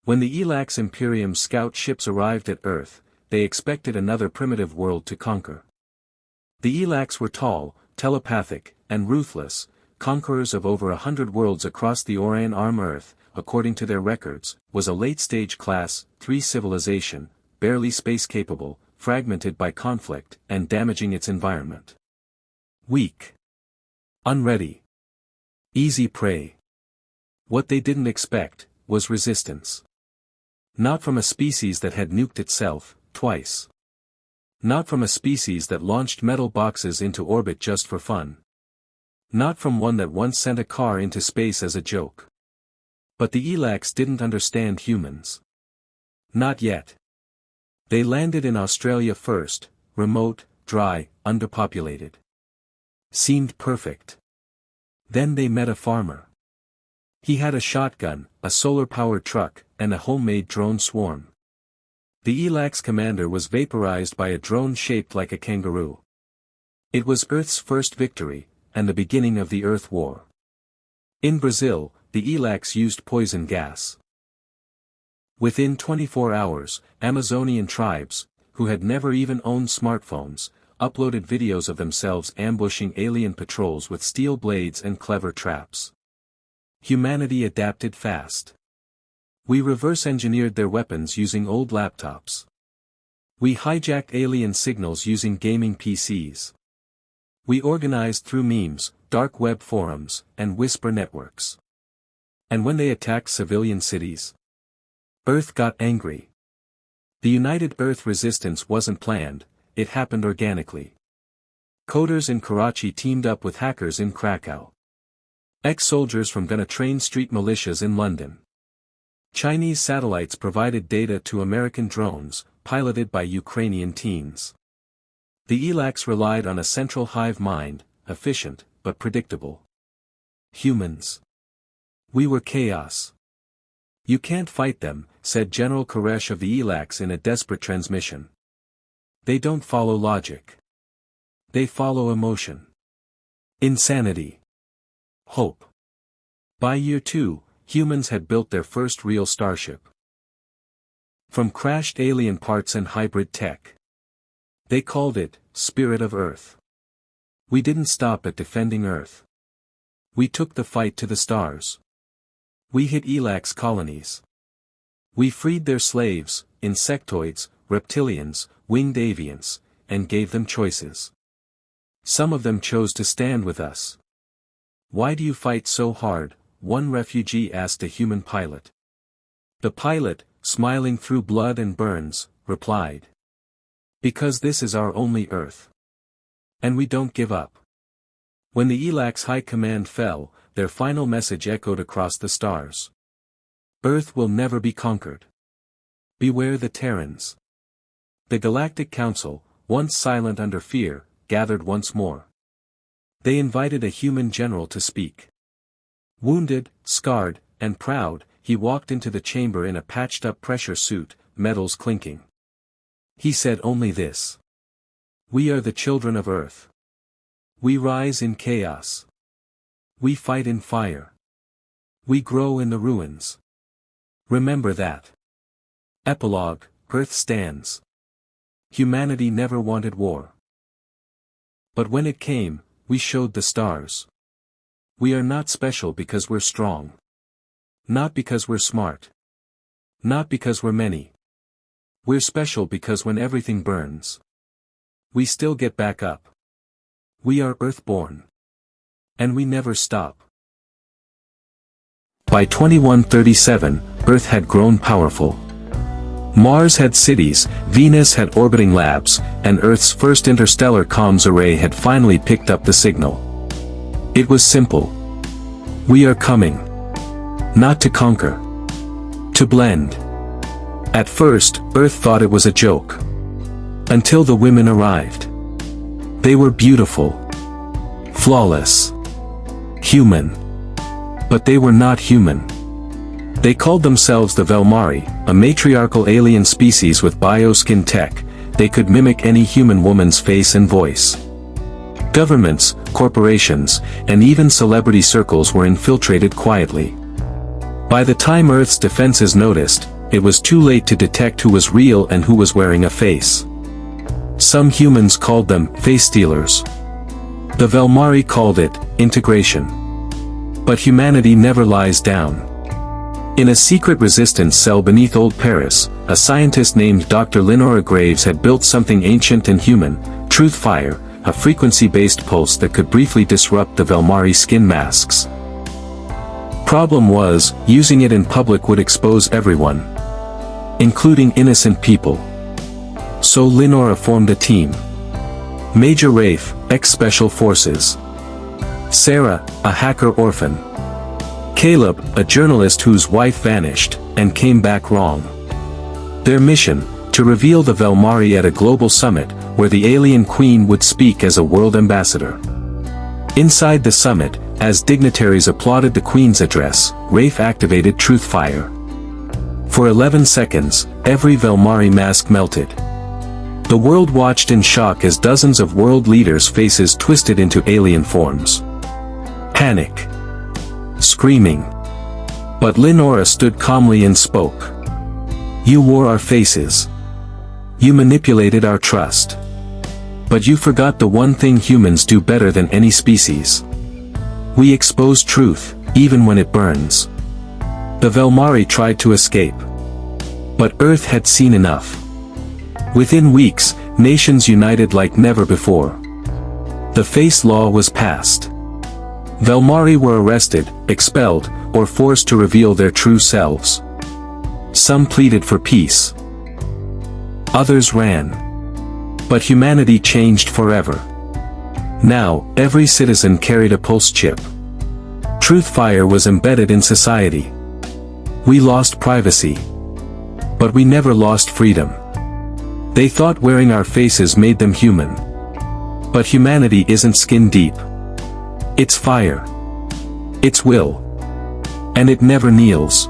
When the Elax Imperium scout ships arrived at Earth, they expected another primitive world to conquer. The Elax were tall, telepathic, and ruthless, conquerors of over 100 worlds across the Orion Arm. Earth, according to their records, was a late-stage Class 3 civilization, barely space-capable, fragmented by conflict, and damaging its environment. Weak. Unready. Easy prey. What they didn't expect was resistance. Not from a species that had nuked itself twice. Not from a species that launched metal boxes into orbit just for fun. Not from one that once sent a car into space as a joke. But the Elax didn't understand humans. Not yet. They landed in Australia first, remote, dry, underpopulated. Seemed perfect. Then they met a farmer. He had a shotgun, a solar-powered truck, and a homemade drone swarm. The Elax commander was vaporized by a drone shaped like a kangaroo. It was Earth's first victory, and the beginning of the Earth War. In Brazil, the Elax used poison gas. Within 24 hours, Amazonian tribes, who had never even owned smartphones, uploaded videos of themselves ambushing alien patrols with steel blades and clever traps. Humanity adapted fast. We reverse-engineered their weapons using old laptops. We hijacked alien signals using gaming PCs. We organized through memes, dark web forums, and whisper networks. And when they attacked civilian cities, Earth got angry. The United Earth resistance wasn't planned, it happened organically. Coders in Karachi teamed up with hackers in Krakow. Ex-soldiers from Ghana trained street militias in London. Chinese satellites provided data to American drones, piloted by Ukrainian teens. The Elax relied on a central hive mind, efficient, but predictable. Humans. We were chaos. You can't fight them, said General Koresh of the Elax in a desperate transmission. They don't follow logic. They follow emotion. Insanity. Hope. By year 2, humans had built their first real starship. From crashed alien parts and hybrid tech. They called it, Spirit of Earth. We didn't stop at defending Earth. We took the fight to the stars. We hit Elax colonies. We freed their slaves, insectoids, reptilians, winged avians, and gave them choices. Some of them chose to stand with us. Why do you fight so hard? One refugee asked a human pilot. The pilot, smiling through blood and burns, replied. Because this is our only Earth. And we don't give up. When the Elax High Command fell, their final message echoed across the stars. Earth will never be conquered. Beware the Terrans. The Galactic Council, once silent under fear, gathered once more. They invited a human general to speak. Wounded, scarred, and proud, he walked into the chamber in a patched-up pressure suit, metals clinking. He said only this. We are the children of Earth. We rise in chaos. We fight in fire. We grow in the ruins. Remember that. Epilogue, Earth stands. Humanity never wanted war. But when it came, we showed the stars. We are not special because we're strong. Not because we're smart. Not because we're many. We're special because when everything burns, we still get back up. We are Earthborn. And we never stop. By 2137, Earth had grown powerful. Mars had cities, Venus had orbiting labs, and Earth's first interstellar comms array had finally picked up the signal. It was simple. We are coming. Not to conquer. To blend. At first, Earth thought it was a joke. Until the women arrived. They were beautiful. Flawless. Human. But they were not human. They called themselves the Velmari, a matriarchal alien species with bioskin tech. They could mimic any human woman's face and voice. Governments, corporations, and even celebrity circles were infiltrated quietly. By the time Earth's defenses noticed, it was too late to detect who was real and who was wearing a face. Some humans called them face stealers. The Velmari called it integration. But humanity never lies down. In a secret resistance cell beneath Old Paris, a scientist named Dr. Lenora Graves had built something ancient and human, Truth Fire, a frequency-based pulse that could briefly disrupt the Velmari skin masks. Problem was, using it in public would expose everyone, including innocent people. So Lenora formed a team. Major Rafe, ex-Special Forces. Sarah, a hacker orphan. Caleb, a journalist whose wife vanished, and came back wrong. Their mission, to reveal the Velmari at a global summit, where the alien queen would speak as a world ambassador. Inside the summit, as dignitaries applauded the queen's address, Rafe activated Truth Fire. For 11 seconds, every Velmari mask melted. The world watched in shock as dozens of world leaders' faces twisted into alien forms. Panic. Screaming. But Lenora stood calmly and spoke. You wore our faces. You manipulated our trust. But you forgot the one thing humans do better than any species. We expose truth, even when it burns. The Velmari tried to escape. But Earth had seen enough. Within weeks, nations united like never before. The face law was passed. Velmari were arrested, expelled, or forced to reveal their true selves. Some pleaded for peace. Others ran. But humanity changed forever. Now, every citizen carried a pulse chip. Truth Fire was embedded in society. We lost privacy. But we never lost freedom. They thought wearing our faces made them human. But humanity isn't skin deep. It's fire. It's will. And it never kneels.